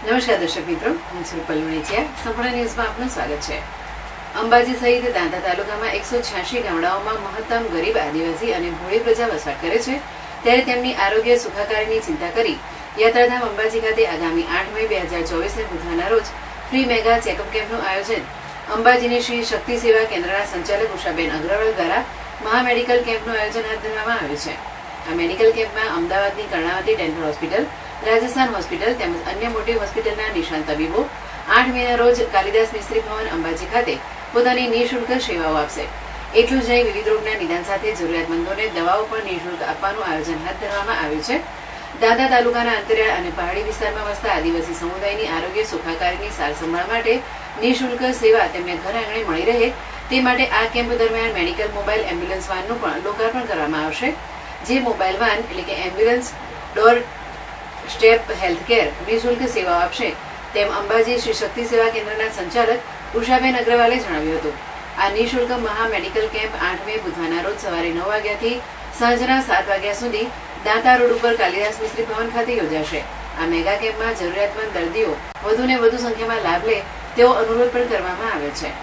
નમસ્કાર દર્શક મિત્રો, હું છું રૂપલ વણેચિયા. સંપૂર્ણ ન્યૂઝમાં આપનું સ્વાગત છે. અંબાજી સહિત દાંતા તાલુકામાં 186 ગામડાઓમાં મહત્તમ ગરીબ, આદિવાસી અને ભોળી પ્રજા વસવાટ કરે છે. ત્યારે તેમની આરોગ્ય સુખાકારીની ચિંતા કરી યાત્રાધામ અંબાજી ખાતે આગામી 8 મે 2024 બુધવારના રોજ ફ્રી મેગા ચેકઅપ કેમ્પનું આયોજન અંબાજીની શ્રી શક્તિ સેવા કેન્દ્રના સંચાલક ઉષાબેન અગ્રવાલ દ્વારા મહા મેડિકલ કેમ્પનું આયોજન હાથ ધરવામાં આવ્યું છે. આ મેડિકલ કેમ્પમાં અમદાવાદની Karnavati dental hospital, Rajasthan hospital તેમજ અન્ય મોટી હોસ્પિટલના નિષ્ણાત તબીબો 8 મેના રોજ કાલિદાસ મિસ્ત્રી ભવન અંબાજી ખાતે પોતાની નિઃશુલ્ક સેવાઓ આપશે. એટલું જ નહીં, વિવિધ રોગના નિદાન સાથે જરૂરિયાતમંદોને દવાઓ પણ નિઃશુલ્ક આપવાનું આયોજન હાથ ધરવામાં આવ્યું છે. દાંતા તાલુકાના અંતરિયાળ અને પહાડી વિસ્તારમાં વસતા આદિવાસી સમુદાયની આરોગ્ય સુખાકારીની સારસંભાળ માટે નિઃશુલ્ક સેવા તેમને ઘર આંગણે મળી રહે તે માટે આ કેમ્પ દરમિયાન મેડિકલ મોબાઈલ એમ્બ્યુલન્સ વાનનું પણ લોકાર્પણ કરવામાં આવશે. જે મોબાઈલ વાન એટલે કે એમ્બ્યુલન્સ ડોર સ્ટેપ હેલ્થકેર નિઃશુલ્ક સેવાઓ આપશે તેમ અંબાજી શ્રી શક્તિ સેવા કેન્દ્રના સંચાલક ઉષાબેન અગ્રવાલે જણાવ્યું હતું. આ નિઃશુલ્ક મહા મેડિકલ કેમ્પ 8 મે બુધવારના રોજ સવારે 9 વાગ્યાથી સાંજના 7 વાગ્યા સુધી દાંતા રોડ ઉપર કાલિદાસ મિસ્ત્રી ભવન ખાતે યોજાશે. આ મેગા કેમ્પમાં જરૂરિયાતમંદ દર્દીઓ વધુને વધુ સંખ્યામાં લાભ લે તેવો અનુરોધ પણ કરવામાં આવ્યો છે.